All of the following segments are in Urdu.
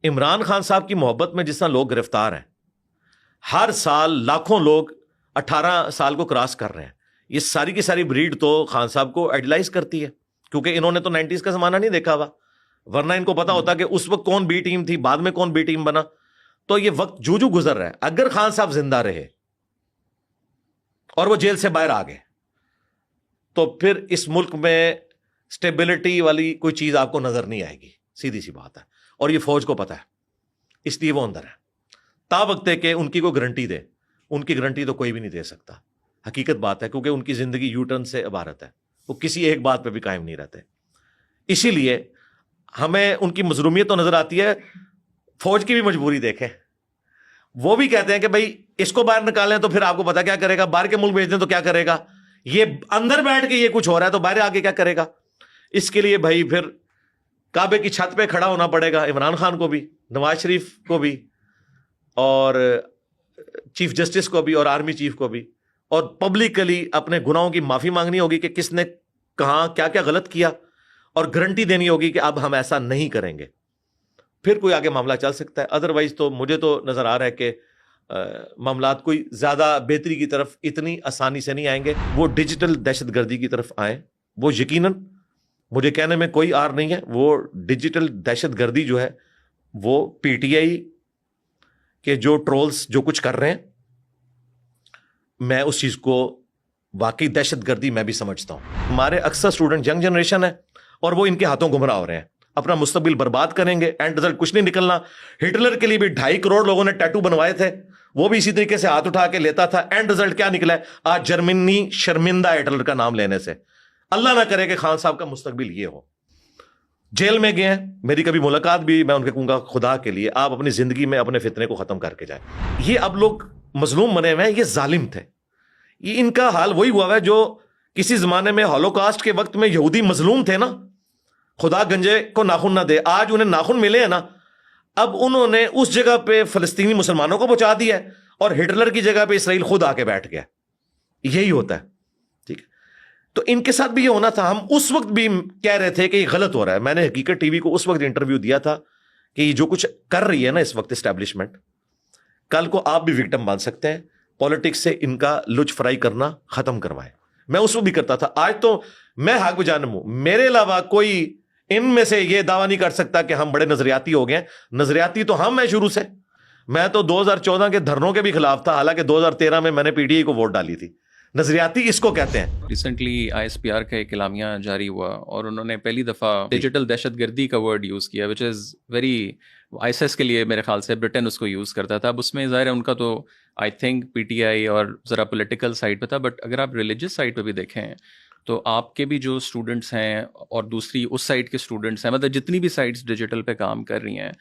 عمران خان صاحب کی محبت میں جس طرح لوگ گرفتار ہیں، ہر سال لاکھوں لوگ 18 سال کو کراس کر رہے ہیں، یہ ساری کی ساری بریڈ تو خان صاحب کو ایڈلائز کرتی ہے، کیونکہ انہوں نے تو 90s کا زمانہ نہیں دیکھا ہوا، ورنہ ان کو پتا ہوتا کہ اس وقت کون بی ٹیم تھی، بعد میں کون بی ٹیم بنا. تو یہ وقت جو گزر رہا ہے، اگر خان صاحب زندہ رہے اور وہ جیل سے باہر آ گئے تو پھر اس ملک میں سٹیبلٹی والی کوئی چیز آپ کو نظر نہیں آئے گی، سیدھی سی بات ہے. اور یہ فوج کو پتا ہے، اس لیے وہ اندر ہے. تا وقت ہے کہ ان کی کوئی گارنٹی دے، ان کی گارنٹی تو کوئی بھی نہیں دے سکتا. حقیقت بات ہے، کیونکہ ان کی زندگی یو ٹرن سے عبارت ہے، وہ کسی ایک بات پہ بھی قائم نہیں رہتے. اسی لیے ہمیں ان کی مظلومیت تو نظر آتی ہے. فوج کی بھی مجبوری دیکھیں، وہ بھی کہتے ہیں کہ بھائی اس کو باہر نکالیں تو پھر آپ کو پتا کیا کرے گا، باہر کے ملک بھیج دیں تو کیا کرے گا، یہ اندر بیٹھ کے یہ کچھ ہو رہا ہے تو باہر آگے کیا کرے گا. اس کے لیے بھائی پھر کعبے کی چھت پہ کھڑا ہونا پڑے گا عمران خان کو بھی، نواز شریف کو بھی، اور چیف جسٹس کو بھی، اور آرمی چیف کو بھی، اور پبلکلی اپنے گناہوں کی معافی مانگنی ہوگی کہ کس نے کہاں کیا کیا غلط کیا، اور گارنٹی دینی ہوگی کہ اب ہم ایسا نہیں کریں گے. پھر کوئی آگے معاملہ چل سکتا ہے. ادروائز تو مجھے تو نظر آ رہا ہے کہ معاملات کوئی زیادہ بہتری کی طرف اتنی آسانی سے نہیں آئیں گے. وہ ڈیجیٹل دہشت گردی کی طرف آئیں، وہ یقیناً مجھے کہنے میں کوئی آر نہیں ہے، وہ ڈیجیٹل دہشت گردی جو ہے وہ پی ٹی آئی کے جو ٹرولز جو کچھ کر رہے ہیں، میں اس چیز کو واقعی دہشت گردی میں بھی سمجھتا ہوں. ہمارے اکثر اسٹوڈنٹ ینگ جنریشن ہے اور وہ ان کے ہاتھوں گمراہ ہو رہے ہیں، اپنا مستقبل برباد کریں گے، اینڈ رزلٹ کچھ نہیں نکلنا. ہٹلر کے لیے بھی 2.5 کروڑ لوگوں نے ٹیٹو بنوائے تھے، وہ بھی اسی طریقے سے ہاتھ اٹھا کے لیتا تھا. اینڈ رزلٹ کیا نکلا ہے؟ آج جرمنی شرمندہ ہے ہٹلر کا نام لینے سے. اللہ نہ کرے کہ خان صاحب کا مستقبل یہ ہو. جیل میں گئے ہیں، میری کبھی ملاقات بھی، میں ان کے کہوں گا خدا کے لیے آپ اپنی زندگی میں اپنے فتنے کو ختم کر کے جائیں. یہ اب لوگ مظلوم بنے ہوئے ہیں، یہ ظالم تھے. یہ ان کا حال وہی ہوا ہے جو کسی زمانے میں ہولوکاسٹ کے وقت میں یہودی مظلوم تھے نا، خدا گنجے کو ناخن نہ دے. آج انہیں ناخن ملے ہیں نا، اب انہوں نے اس جگہ پہ فلسطینی مسلمانوں کو پہنچا دیا ہے، اور ہٹلر کی جگہ پہ اسرائیل خود آ کے بیٹھ گیا. یہی ہوتا ہے. ٹھیک ہے، تو ان کے ساتھ بھی یہ ہونا تھا. ہم اس وقت بھی کہہ رہے تھے کہ یہ غلط ہو رہا ہے. میں نے حقیقت ٹی وی کو اس وقت انٹرویو دیا تھا کہ یہ جو کچھ کر رہی ہے نا اس وقت اسٹیبلشمنٹ، کل کو آپ بھی وکٹم بن سکتے ہیں. پالیٹکس سے ان کا لچ فرائی کرنا ختم کروائے. میں اس وقت بھی کرتا تھا. آج تو میں حق بجانب ہوں، میرے علاوہ کوئی ان میں سے یہ دعویٰ نہیں کر سکتا کہ ہم بڑے نظریاتی ہو گئے ہیں. نظریاتی تو ہم ہیں شروع سے. میں تو 2014 کے دھرنوں کے بھی خلاف تھا، حالانکہ 2013 میں نے پی ٹی آئی کو ووٹ ڈالی تھی. نظریاتی اس کو کہتے ہیں. Recently I S P R کا ایک اعلامیہ جاری ہوا اور انہوں نے پہلی دفعہ ڈیجیٹل دہشت گردی کا ورڈ یوز کیا، وچ از ویری آئی ایس کے لیے میرے خیال سے برٹن اس کو یوز کرتا تھا. اب اس میں ظاہر ہے ان کا تو I think P T I اور ذرا پولیٹیکل سائڈ پہ تھا، بٹ اگر آپ ریلیجس سائڈ پہ بھی دیکھیں تو آپ کے بھی جو اسٹوڈنٹس ہیں اور دوسری اس سائڈ کے اسٹوڈنٹس ہیں، مطلب جتنی بھی سائٹس ڈیجیٹل پہ کام کر رہی ہیں،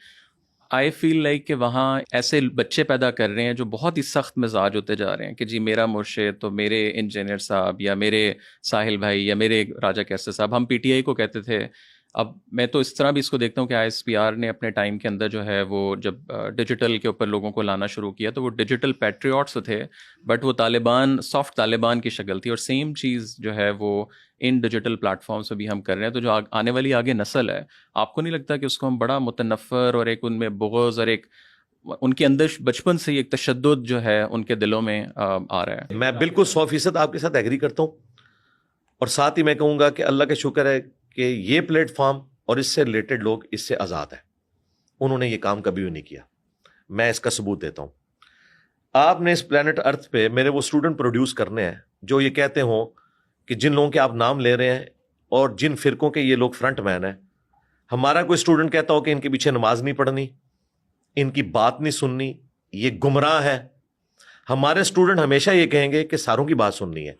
آئی فیل لائک کہ وہاں ایسے بچے پیدا کر رہے ہیں جو بہت ہی سخت مزاج ہوتے جا رہے ہیں کہ جی میرا مرشد تو میرے انجینئر صاحب یا میرے ساحل بھائی یا میرے راجہ کیسر صاحب. ہم پی ٹی آئی کو کہتے تھے. اب میں تو اس طرح بھی اس کو دیکھتا ہوں کہ آئی ایس پی آر نے اپنے ٹائم کے اندر جو ہے وہ جب ڈیجیٹل کے اوپر لوگوں کو لانا شروع کیا تو وہ ڈیجیٹل پیٹریوٹس تھے، بٹ وہ طالبان سافٹ طالبان کی شکل تھی. اور سیم چیز جو ہے وہ ان ڈیجیٹل پلیٹ فارمس پہ بھی ہم کر رہے ہیں. تو جو آنے والی آگے نسل ہے، آپ کو نہیں لگتا کہ اس کو ہم بڑا متنفر اور ایک ان میں بغض اور ایک ان کے اندر بچپن سے ایک تشدد جو ہے ان کے دلوں میں آ رہا ہے؟ میں بالکل 100% آپ کے ساتھ ایگری کرتا ہوں، اور ساتھ ہی میں کہوں گا کہ اللہ کا شکر ہے کہ یہ پلیٹ فارم اور اس سے ریلیٹڈ لوگ اس سے آزاد ہیں. انہوں نے یہ کام کبھی بھی نہیں کیا. میں اس کا ثبوت دیتا ہوں. آپ نے اس پلانٹ ارتھ پہ میرے وہ اسٹوڈنٹ پروڈیوس کرنے ہیں جو یہ کہتے ہوں کہ جن لوگوں کے آپ نام لے رہے ہیں اور جن فرقوں کے یہ لوگ فرنٹ مین ہیں، ہمارا کوئی اسٹوڈنٹ کہتا ہو کہ ان کے پیچھے نماز نہیں پڑھنی، ان کی بات نہیں سننی، یہ گمراہ ہے. ہمارے اسٹوڈنٹ ہمیشہ یہ کہیں گے کہ ساروں کی بات سننی ہے.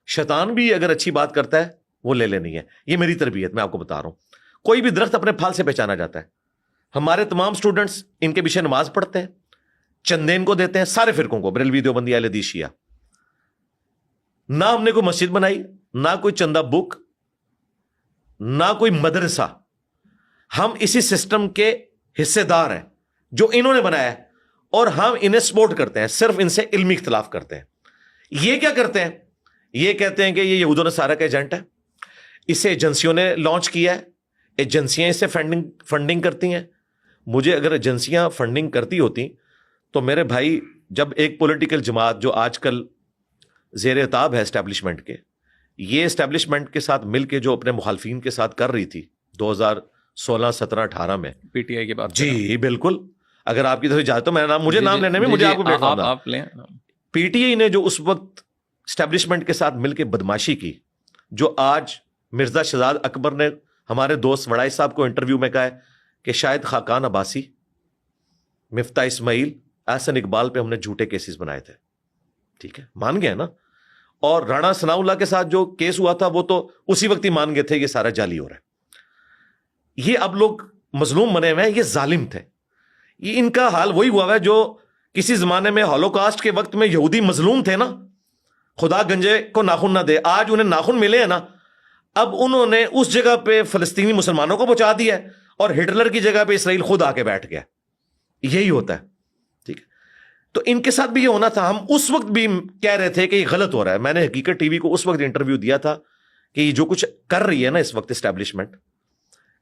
شیطان بھی اگر اچھی بات کرتا ہے وہ لے لینی ہے. یہ میری تربیت، میں آپ کو بتا رہا ہوں. کوئی بھی درخت اپنے پھل سے پہچانا جاتا ہے. ہمارے تمام اسٹوڈنٹس ان کے پیچھے نماز پڑھتے ہیں، چندے ان کو دیتے ہیں، سارے فرقوں کو، بریلوی دیوبندی اہل حدیث شیعہ. نہ ہم نے کوئی مسجد بنائی، نہ کوئی چندہ بک، نہ کوئی مدرسہ. ہم اسی سسٹم کے حصے دار ہیں جو انہوں نے بنایا ہے، اور ہم انہیں سپورٹ کرتے ہیں، صرف ان سے علمی اختلاف کرتے ہیں. یہ کیا کرتے ہیں؟ یہ کہتے ہیں کہ یہ یہود و نصارہ کا ایجنٹ ہے، اسے ایجنسیوں نے لانچ کیا ہے، ایجنسیاں اس سے فنڈنگ کرتی ہیں. مجھے اگر ایجنسیاں فنڈنگ کرتی ہوتی تو میرے بھائی جب ایک پولیٹیکل جماعت جو آج کل زیر عتاب ہے اسٹیبلشمنٹ کے, یہ اسٹیبلشمنٹ کے ساتھ مل کے جو اپنے مخالفین کے ساتھ کر رہی تھی 2016 17 18 میں, پی ٹی آئی کی بات, جی بالکل, اگر آپ کی طرف جائے تو میں مجھے نام لینے میں مجھے آپ کو آپ لیں. پی ٹی آئی نے جو اس وقت اسٹیبلشمنٹ کے ساتھ مل کے بدماشی کی, جو آج مرزا شہزاد اکبر نے ہمارے دوست وڑائی صاحب کو انٹرویو میں کہا ہے کہ شاید خاقان عباسی, مفتاح اسماعیل, احسن اقبال پہ ہم نے جھوٹے کیسز بنائے تھے, ٹھیک ہے, مان گئے نا. اور رانا ثناء اللہ کے ساتھ جو کیس ہوا تھا وہ تو اسی وقت ہی مان گئے تھے یہ سارا جعلی ہو رہا ہے. یہ اب لوگ مظلوم بنے ہوئے ہیں, یہ ظالم تھے. یہ ان کا حال وہی ہوا ہے جو کسی زمانے میں ہولوکاسٹ کے وقت میں یہودی مظلوم تھے نا, خدا گنجے کو ناخن نہ دے, آج انہیں ناخن ملے ہیں نا, اب انہوں نے اس جگہ پہ فلسطینی مسلمانوں کو پہنچا دیا ہے اور ہٹلر کی جگہ پہ اسرائیل خود آ کے بیٹھ گیا. یہی ہوتا ہے, ٹھیک ہے. تو ان کے ساتھ بھی یہ ہونا تھا. ہم اس وقت بھی کہہ رہے تھے کہ یہ غلط ہو رہا ہے. میں نے حقیقت ٹی وی کو اس وقت انٹرویو دیا تھا کہ یہ جو کچھ کر رہی ہے نا اس وقت اسٹیبلشمنٹ,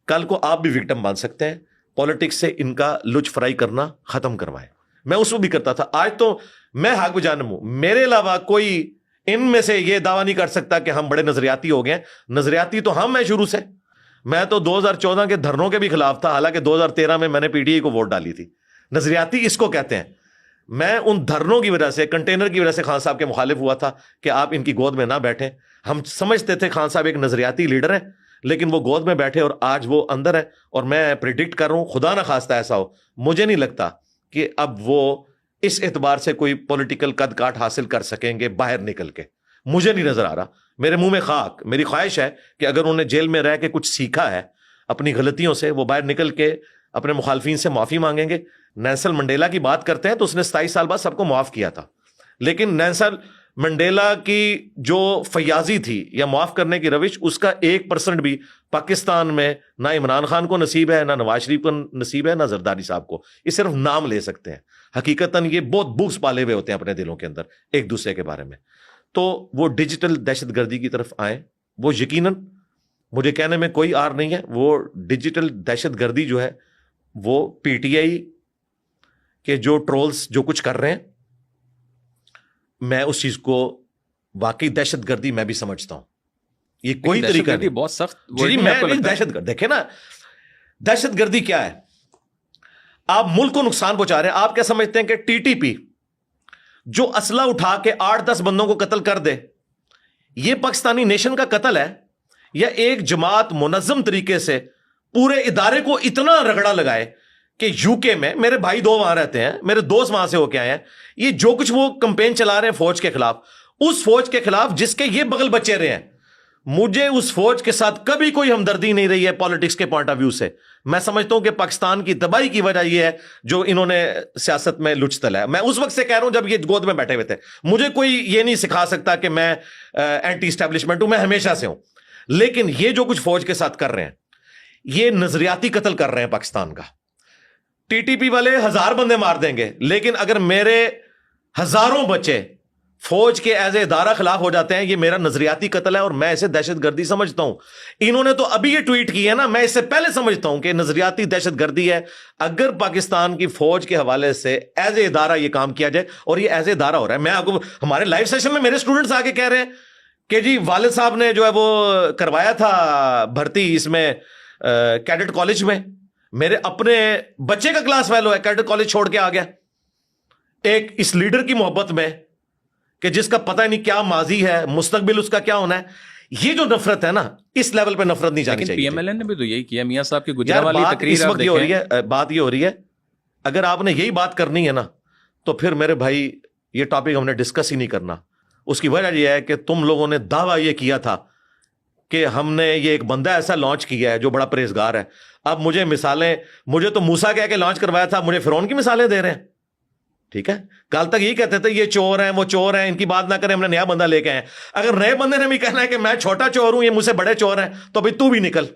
کل کو آپ بھی وکٹم بن سکتے ہیں. پالیٹکس سے ان کا لچ فرائی کرنا ختم کروائے. میں اس وقت بھی کرتا تھا, آج تو میں حق بجانب ہوں. میرے علاوہ کوئی ان میں سے یہ دعویٰ نہیں کر سکتا کہ ہم بڑے نظریاتی ہو گئے. نظریاتی تو ہم ہیں شروع سے. میں تو 2014 کے دھرنوں کے بھی خلاف تھا, حالانکہ 2013 میں نے پی ٹی آئی کو ووٹ ڈالی تھی. نظریاتی اس کو کہتے ہیں. میں ان دھرنوں کی وجہ سے, کنٹینر کی وجہ سے خان صاحب کے مخالف ہوا تھا کہ آپ ان کی گود میں نہ بیٹھیں. ہم سمجھتے تھے خان صاحب ایک نظریاتی لیڈر ہیں, لیکن وہ گود میں بیٹھے اور آج وہ اندر ہے. اور میں پریڈکٹ کر رہا ہوں, خدا نہ خواستہ ایسا ہو, مجھے نہیں لگتا کہ اب وہ اس اعتبار سے کوئی پولیٹیکل قد کاٹ حاصل کر سکیں گے باہر نکل کے. مجھے نہیں نظر آ رہا. میرے منہ میں خاک. میری خواہش ہے کہ اگر انہوں نے جیل میں رہ کے کچھ سیکھا ہے اپنی غلطیوں سے, وہ باہر نکل کے اپنے مخالفین سے معافی مانگیں گے. نیلسن منڈیلا کی بات کرتے ہیں تو اس نے 27 سال بعد سب کو معاف کیا تھا, لیکن نیلسن منڈیلا کی جو فیاضی تھی یا معاف کرنے کی روش, اس کا 1% بھی پاکستان میں نہ عمران خان کو نصیب ہے, نہ نواز شریف کو نصیب ہے, نہ زرداری صاحب کو. یہ صرف نام لے سکتے ہیں. حقیقتاً یہ بہت بغض پالے ہوئے ہوتے ہیں اپنے دلوں کے اندر ایک دوسرے کے بارے میں. تو وہ ڈیجیٹل دہشت گردی کی طرف آئیں. وہ یقیناً مجھے کہنے میں کوئی آر نہیں ہے, وہ ڈیجیٹل دہشت گردی جو ہے وہ پی ٹی آئی کے جو ٹرولز جو کچھ کر رہے ہیں, میں اس چیز کو واقعی دہشت گردی میں بھی سمجھتا ہوں. یہ کوئی طریقہ نہیں. بہت سخت. جی میں دہشت گرد, دیکھیں نا دہشت گردی کیا ہے. آپ ملک کو نقصان پہنچا رہے ہیں. آپ کیا سمجھتے ہیں کہ ٹی ٹی پی جو اسلحہ اٹھا کے 8-10 بندوں کو قتل کر دے, یہ پاکستانی نیشن کا قتل ہے, یا ایک جماعت منظم طریقے سے پورے ادارے کو اتنا رگڑا لگائے کہ یو کے میں میرے بھائی 2 وہاں رہتے ہیں, میرے دوست وہاں سے ہو کے آئے ہیں, یہ جو کچھ وہ کمپین چلا رہے ہیں فوج کے خلاف, اس فوج کے خلاف جس کے یہ بغل بچے رہے ہیں, مجھے اس فوج کے ساتھ کبھی کوئی ہمدردی نہیں رہی ہے پالیٹکس کے پوائنٹ آف ویو سے. میں سمجھتا ہوں کہ پاکستان کی تباہی کی وجہ یہ ہے جو انہوں نے سیاست میں لچ تلا ہے. میں اس وقت سے کہہ رہا ہوں جب یہ گود میں بیٹھے ہوئے تھے. مجھے کوئی یہ نہیں سکھا سکتا کہ میں اینٹی اسٹیبلشمنٹ ہوں, میں ہمیشہ سے ہوں. لیکن یہ جو کچھ فوج کے ساتھ کر رہے ہیں, یہ نظریاتی قتل کر رہے ہیں پاکستان کا. ٹی ٹی پی والے 1000 بندے مار دیں گے, لیکن اگر میرے ہزاروں بچے فوج کے ایز اے ادارہ خلاف ہو جاتے ہیں, یہ میرا نظریاتی قتل ہے اور میں اسے دہشت گردی سمجھتا ہوں. انہوں نے تو ابھی یہ ٹویٹ کی ہے نا, میں اس سے پہلے سمجھتا ہوں کہ نظریاتی دہشت گردی ہے. اگر پاکستان کی فوج کے حوالے سے ایز اے ادارہ یہ کام کیا جائے, اور یہ ایز اے ادارہ ہو رہا ہے. میں آپ کو ہمارے لائیو سیشن میں میرے اسٹوڈنٹس آ کے کہہ رہے ہیں کہ جی والد صاحب نے جو ہے وہ کروایا تھا بھرتی اس میں کیڈٹ کالج میں, میرے اپنے بچے کا کلاس فیلو ہے, کیڈٹ کالج چھوڑ کے آ گیا ایک اس لیڈر کی محبت میں کہ جس کا پتہ نہیں کیا ماضی ہے, مستقبل اس کا کیا ہونا ہے. یہ جو نفرت ہے نا, اس لیول پہ نفرت نہیں جانی چاہیے. پی ایم ایل این نے بھی تو یہی کیا. میاں صاحب کی گجرانوالی تقریر آپ دیکھیں, بات یہ ہو رہی ہے اگر آپ نے یہی بات کرنی ہے نا تو پھر میرے بھائی یہ ٹاپک ہم نے ڈسکس ہی نہیں کرنا. اس کی وجہ یہ ہے کہ تم لوگوں نے دعویٰ یہ کیا تھا کہ ہم نے یہ ایک بندہ ایسا لانچ کیا ہے جو بڑا پرہیزگار ہے. اب مجھے مثالیں, مجھے تو موسیٰ کہہ کے لانچ کروایا تھا, مجھے فرعون کی مثالیں دے رہے ہیں. ٹھیک ہے, کل تک یہی کہتے تھے یہ چور ہیں, وہ چور ہیں, ان کی بات نہ کریں, ہم نے نیا بندہ لے کے آئے. اگر نئے بندے نے بھی کہنا ہے کہ میں چھوٹا چور ہوں, یہ مجھ سے بڑے چور ہیں, تو بھائی تو بھی نکل,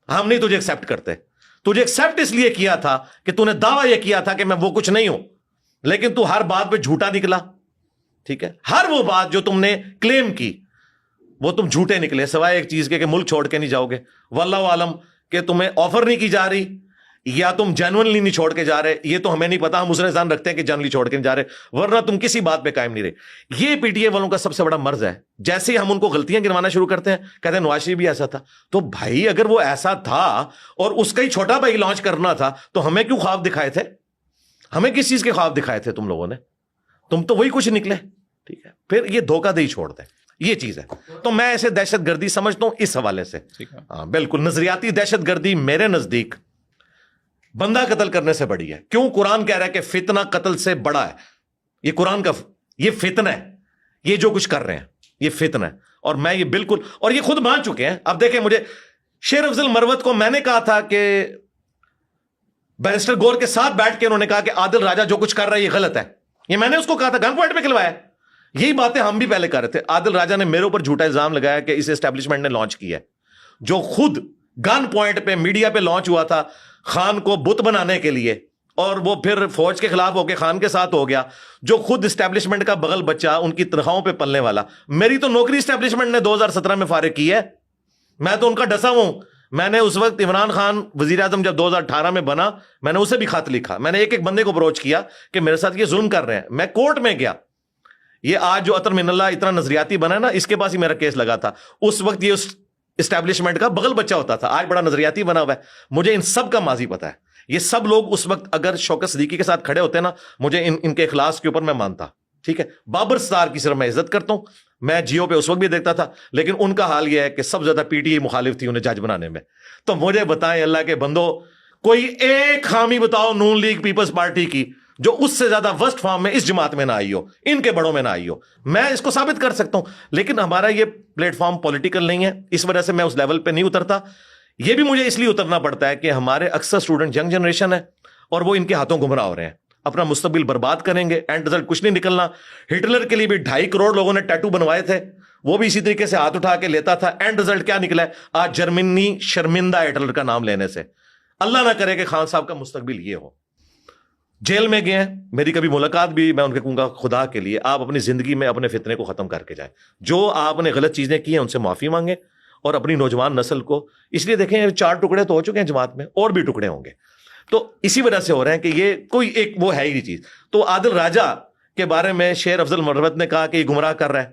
ہم نہیں تجھے ایکسیپٹ کرتے. تجھے ایکسیپٹ اس لیے کیا تھا کہ تو نے دعویٰ یہ کیا تھا کہ میں وہ کچھ نہیں ہوں, لیکن تو ہر بات پہ جھوٹا نکلا. ٹھیک ہے, ہر وہ بات جو تم نے کلیم کی وہ تم جھوٹے نکلے, سوائے ایک چیز کے کہ ملک چھوڑ کے نہیں جاؤ گے. واللہ عالم کہ تمہیں آفر نہیں کی جا رہی یا تم جینوئنلی نہیں چھوڑ کے جا رہے, یہ تو ہمیں نہیں پتا, ہم اس نظام رکھتے ہیں کہ جنرلی چھوڑ کے نہیں جا رہے, ورنہ تم کسی بات پہ قائم نہیں رہے. یہ پی ٹی اے والوں کا سب سے بڑا مرض ہے. جیسے ہی ہم ان کو غلطیاں گنوانا شروع کرتے ہیں, کہتے ہیں نواز شریف بھی ایسا تھا. تو بھائی اگر وہ ایسا تھا اور اس کا ہی چھوٹا بھائی لانچ کرنا تھا, تو ہمیں کیوں خواب دکھائے تھے؟ ہمیں کس چیز کے خواب دکھائے تھے تم لوگوں نے؟ تم تو وہی کچھ نکلے. ٹھیک ہے, پھر یہ دھوکہ دہی چھوڑ دیں, یہ چیز ہے. تو میں ایسے دہشت گردی سمجھتا ہوں اس حوالے سے. ہاں بالکل, نظریاتی دہشت گردی میرے نزدیک بندہ قتل کرنے سے بڑی ہے. کیوں؟ قرآن کہہ رہا ہے کہ فتنہ قتل سے بڑا ہے. یہ قرآن کا یہ فتنہ ہے, یہ جو کچھ کر رہے ہیں یہ فتنہ ہے. اور میں یہ بالکل, اور یہ خود مان چکے ہیں. اب دیکھیں, مجھے شیر افضل مروت کو میں نے کہا تھا کہ بیرسٹر گور کے ساتھ بیٹھ کے انہوں نے کہا کہ عادل راجہ جو کچھ کر رہا ہے یہ غلط ہے. یہ میں نے اس کو کہا تھا, گن پوائنٹ پہ کھلوایا. یہی باتیں ہم بھی پہلے کر رہے تھے. عادل راجہ نے میرے اوپر جھوٹا الزام لگایا کہ اس اسٹیبلشمنٹ نے لانچ کیا ہے, جو خود گن پوائنٹ پہ میڈیا پہ لانچ ہوا تھا خان کو بت بنانے کے لیے, اور وہ پھر فوج کے خلاف ہو کے خان کے ساتھ ہو گیا, جو خود اسٹیبلشمنٹ کا بغل بچہ, ان کی تنخواہوں پہ پلنے والا. میری تو نوکری اسٹیبلشمنٹ نے 2017 میں فارغ کی ہے, میں تو ان کا ڈسا ہوں. میں نے اس وقت عمران خان وزیر اعظم جب 2018 میں بنا, میں نے اسے بھی خط لکھا. میں نے ایک ایک بندے کو اپروچ کیا کہ میرے ساتھ یہ ظلم کر رہے ہیں. میں کورٹ میں گیا. یہ آج جو عطر من اللہ اتنا نظریاتی بنا ہے نا, اس کے پاس ہی میرا کیس لگا تھا. اس وقت یہ اسٹیبلشمنٹ کا بغل بچہ ہوتا تھا, آج بڑا نظریاتی بنا ہوا ہے. مجھے ان سب کا ماضی پتا ہے. یہ سب لوگ اس وقت اگر شوکت صدیقی کے ساتھ کھڑے ہوتے نا, مجھے ان کے اخلاص کے اوپر میں مانتا. ٹھیک ہے, بابر ستار کی صرف میں عزت کرتا ہوں, میں جیو پہ اس وقت بھی دیکھتا تھا, لیکن ان کا حال یہ ہے کہ سب زیادہ پی ٹی اے مخالف تھی انہیں جج بنانے میں. تو مجھے بتائیں اللہ کے بندو, کوئی ایک خامی بتاؤ نون لیگ پیپلز پارٹی کی جو اس سے زیادہ ورسٹ فارم میں اس جماعت میں نہ آئی ہو, ان کے بڑوں میں نہ آئی ہو. میں اس کو ثابت کر سکتا ہوں, لیکن ہمارا یہ پلیٹ فارم پولیٹیکل نہیں ہے, اس وجہ سے میں اس لیول پہ نہیں اترتا. یہ بھی مجھے اس لیے اترنا پڑتا ہے کہ ہمارے اکثر اسٹوڈنٹ ینگ جنریشن ہے, اور وہ ان کے ہاتھوں گمراہ ہو رہے ہیں, اپنا مستقبل برباد کریں گے, اینڈ رزلٹ کچھ نہیں نکلنا. ہٹلر کے لیے بھی 2.5 کروڑ لوگوں نے ٹیٹو بنوائے تھے, وہ بھی اسی طریقے سے ہاتھ اٹھا کے لیتا تھا. اینڈ رزلٹ کیا نکلا ہے؟ آج جرمنی شرمندہ ہے ہٹلر کا نام لینے سے. اللہ نہ کرے کہ خان صاحب کا مستقبل یہ ہو. جیل میں گئے ہیں, میری کبھی ملاقات بھی, میں ان کے کہوں گا خدا کے لیے آپ اپنی زندگی میں اپنے فتنے کو ختم کر کے جائیں. جو آپ نے غلط چیزیں کی ہیں ان سے معافی مانگیں, اور اپنی نوجوان نسل کو, اس لیے دیکھیں 4 ٹکڑے تو ہو چکے ہیں جماعت میں, اور بھی ٹکڑے ہوں گے. تو اسی وجہ سے ہو رہے ہیں کہ یہ کوئی ایک وہ ہے ہی نہیں چیز. تو عادل راجہ کے بارے میں شیر افضل مروت نے کہا کہ یہ گمراہ کر رہا ہے,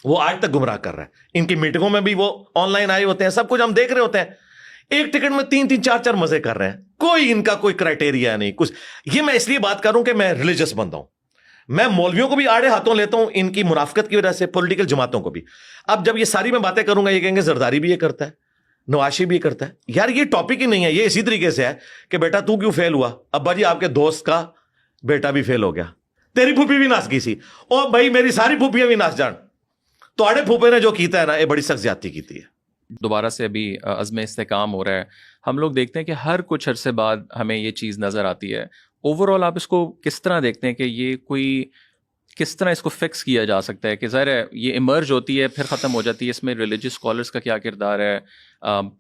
وہ آج تک گمراہ کر رہا ہے. ان کی میٹنگوں میں بھی وہ آن لائن آئے ہوتے ہیں, سب کچھ ہم دیکھ رہے ہوتے ہیں. ایک ٹکٹ میں 3-3 4-4 مزے کر رہے ہیں, کوئی ان کا کوئی کرائٹیریا نہیں کچھ. یہ میں اس لیے بات کروں کہ میں ریلیجس بندہ ہوں, میں مولویوں کو بھی آڑے ہاتھوں لیتا ہوں ان کی منافقت کی وجہ سے, پولیٹیکل جماعتوں کو بھی. اب جب یہ ساری میں باتیں کروں گا, یہ کہیں گے زرداری بھی یہ کرتا ہے, نواز شریف بھی یہ کرتا ہے. یار یہ ٹاپک ہی نہیں ہے. یہ اسی طریقے سے ہے کہ بیٹا تو کیوں فیل ہوا؟ ابا جی آپ کے دوست کا بیٹا بھی فیل ہو گیا, تیری پھوپھی بھی ناس کی سی, اور بھائی میری ساری پھوپھیاں بھی ناس جان. تو آڑے پھوپھے نے جو کیتا ہے نا, یہ بڑی سخت زیادتی کی ہے. دوبارہ سے ابھی عزم استحکام ہو رہا ہے. ہم لوگ دیکھتے ہیں کہ ہر کچھ عرصے بعد ہمیں یہ چیز نظر آتی ہے. اوور آل آپ اس کو کس طرح دیکھتے ہیں کہ یہ کوئی کس طرح اس کو فکس کیا جا سکتا ہے؟ کہ ظاہر ہے یہ ایمرج ہوتی ہے پھر ختم ہو جاتی ہے, اس میں ریلیجس اسکالرس کا کیا کردار ہے؟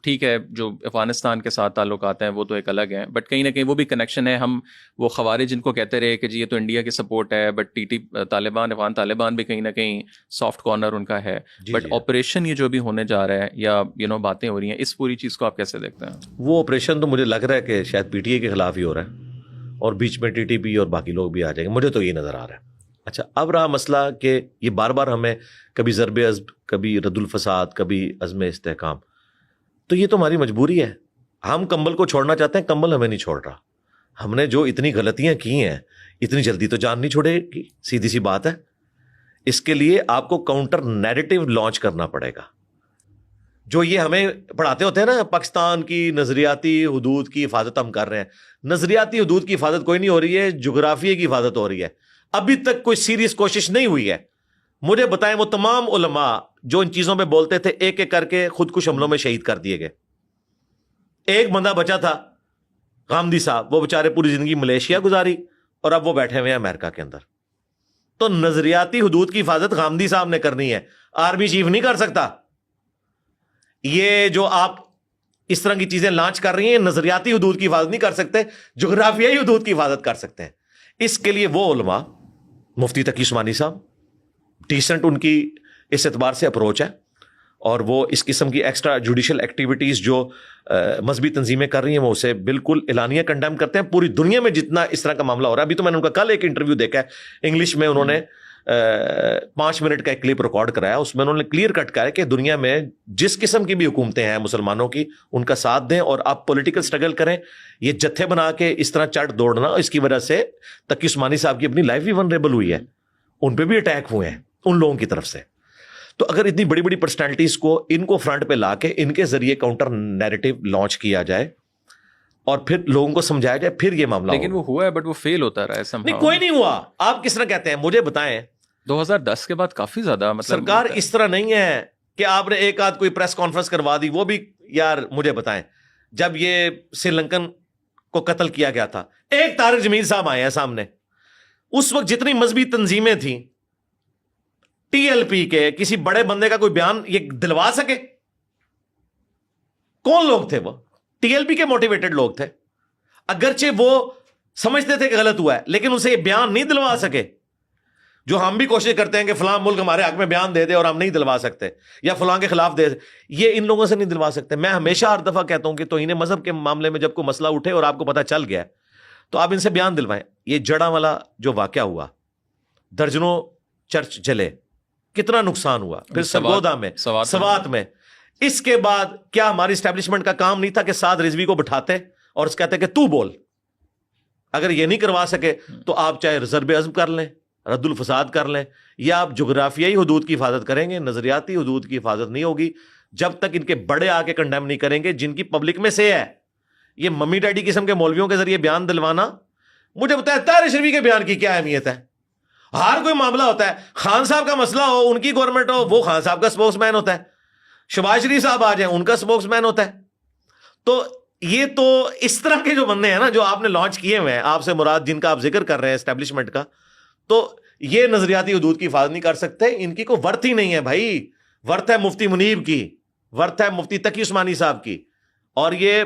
ٹھیک ہے, جو افغانستان کے ساتھ تعلقات ہیں وہ تو ایک الگ ہیں, بٹ کہیں نہ کہیں وہ بھی کنیکشن ہے. ہم وہ خوارج جن کو کہتے رہے کہ جی یہ تو انڈیا کی سپورٹ ہے, بٹ طالبان افغان طالبان بھی کہیں نہ کہیں سافٹ کارنر ان کا ہے. بٹ آپریشن یہ جو بھی ہونے جا رہا ہے یا باتیں ہو رہی ہیں, اس پوری چیز کو آپ کیسے دیکھتے ہیں؟ وہ آپریشن تو مجھے لگ رہا ہے کہ شاید پی ٹی اے کے خلاف ہی ہو رہا ہے, اور بیچ میں ٹی ٹی پی اور باقی لوگ بھی آ جائیں گے, مجھے تو یہ نظر آ رہا ہے. اچھا, اب رہا مسئلہ کہ یہ بار بار ہمیں کبھی ضرب عزم, کبھی رد الفساد, کبھی عزم استحکام. تو یہ تو ہماری مجبوری ہے. ہم کمبل کو چھوڑنا چاہتے ہیں, کمبل ہمیں نہیں چھوڑ رہا. ہم نے جو اتنی غلطیاں کی ہیں, اتنی جلدی تو جان نہیں چھوڑے گی, سیدھی سی بات ہے. اس کے لیے آپ کو کاؤنٹر نیریٹو لانچ کرنا پڑے گا. جو یہ ہمیں پڑھاتے ہوتے ہیں نا, پاکستان کی نظریاتی حدود کی حفاظت ہم کر رہے ہیں. نظریاتی حدود کی حفاظت کوئی نہیں ہو رہی ہے, جغرافیے کی حفاظت ہو رہی ہے. ابھی تک کوئی سیریس کوشش نہیں ہوئی ہے. مجھے بتائیں وہ تمام علماء جو ان چیزوں پہ بولتے تھے, ایک ایک کر کے خودکش حملوں میں شہید کر دیے گئے. ایک بندہ بچا تھا غامدی صاحب, وہ بیچارے پوری زندگی ملیشیا گزاری, اور اب وہ بیٹھے ہوئے ہیں امریکہ کے اندر. تو نظریاتی حدود کی حفاظت غامدی صاحب نے کرنی ہے, آرمی چیف نہیں کر سکتا. یہ جو آپ اس طرح کی چیزیں لانچ کر رہی ہیں, نظریاتی حدود کی حفاظت نہیں کر سکتے, جغرافیائی حدود کی حفاظت کر سکتے ہیں. اس کے لیے وہ علماء, مفتی تقی عثمانی صاحب, ڈیسنٹ ان کی اس اعتبار سے اپروچ ہے, اور وہ اس قسم کی ایکسٹرا جوڈیشل ایکٹیویٹیز جو مذہبی تنظیمیں کر رہی ہیں وہ اسے بالکل اعلانیہ کنڈیم کرتے ہیں. پوری دنیا میں جتنا اس طرح کا معاملہ ہو رہا ہے, ابھی تو میں نے ان کا کل ایک انٹرویو دیکھا ہے انگلش میں, انہوں نے 5 منٹ کا ایک کلپ ریکارڈ کرایا, اس میں انہوں نے کلیئر کٹ کہا ہے کہ دنیا میں جس قسم کی بھی حکومتیں ہیں مسلمانوں کی ان کا ساتھ دیں اور آپ پولیٹیکل سٹرگل کریں. یہ جتھے بنا کے اس طرح چڑھ دوڑنا, اس کی وجہ سے تقی عثمانی صاحب کی اپنی لائف بھی ونریبل ہوئی ہے, ان پہ بھی اٹیک ہوئے ہیں ان لوگوں کی طرف سے. تو اگر اتنی بڑی بڑی پرسنالٹیز کو ان کو فرنٹ پہ لا کے ان کے ذریعے کاؤنٹر نیریٹو لانچ کیا جائے اور پھر لوگوں کو سمجھایا جائے, پھر یہ معاملہ لیکن وہ ہوا ہے بٹ وہ فیل ہوتا رہا ہے. نہیں, کوئی نہیں ہوا. آپ کس طرح کہتے ہیں, مجھے بتائیں. 2010 کے بعد کافی زیادہ مطلب سرکار اس طرح نہیں ہے کہ آپ نے ایک آدھ کوئی پریس کانفرنس کروا دی, وہ بھی یار مجھے بتائیں جب یہ سری لنکن کو قتل کیا گیا تھا, ایک طارق جمیل صاحب آئے ہیں سامنے, اس وقت جتنی مذہبی تنظیمیں تھیں ٹی ایل پی کے, کسی بڑے بندے کا کوئی بیان یہ دلوا سکے؟ کون لوگ تھے وہ؟ ٹی ایل پی کے موٹیویٹڈ لوگ تھے, اگرچہ وہ سمجھتے تھے کہ غلط ہوا ہے لیکن اسے یہ بیان نہیں دلوا سکے. جو ہم بھی کوشش کرتے ہیں کہ فلاں ملک ہمارے حق میں بیان دے دے اور ہم نہیں دلوا سکتے, یا فلاں کے خلاف دے, یہ ان لوگوں سے نہیں دلوا سکتے. میں ہمیشہ ہر دفعہ کہتا ہوں کہ توہین مذہب کے معاملے میں جب کوئی مسئلہ اٹھے اور آپ کو پتہ چل گیا تو آپ ان سے بیان دلوائیں. یہ جڑا والا جو واقعہ ہوا, درجنوں چرچ جلے, کتنا نقصان ہوا, پھر سرگودا میں, سوات میں, اس کے بعد کیا ہماری اسٹیبلشمنٹ کا کام نہیں تھا کہ سعد رضوی کو بٹھاتے اور اس کہتے کہ تو بول؟ اگر یہ نہیں کروا سکے تو آپ چاہے ضرب عزم کر لیں, رد الفساد کر لیں, یا آپ جغرافیائی حدود کی حفاظت کریں گے, نظریاتی حدود کی حفاظت نہیں ہوگی جب تک ان کے بڑے آ کے کنڈیم نہیں کریں گے جن کی پبلک میں سے ہے. یہ ممی ڈیڈی قسم کے مولویوں کے ذریعے بیان دلوانا, مجھے بتایا طاہر شریفی کے بیان کی کیا اہمیت ہے؟ ہر کوئی معاملہ ہوتا ہے, خان صاحب کا مسئلہ ہو, ان کی گورنمنٹ ہو, وہ خان صاحب کا سپوکس مین ہوتا ہے, شہباز شریف صاحب آ جائیں ان کا سپوکس مین ہوتا ہے. تو یہ تو اس طرح کے جو بندے ہیں نا جو آپ نے لانچ کیے ہوئے ہیں, آپ سے مراد جن کا آپ ذکر کر رہے ہیں اسٹیبلشمنٹ کا, تو یہ نظریاتی حدود کی حفاظت نہیں کر سکتے. ان کی کوئی ورتھ ہی نہیں ہے بھائی. ورتھ ہے مفتی منیب کی, ورتھ ہے مفتی تقی عثمانی صاحب کی, اور یہ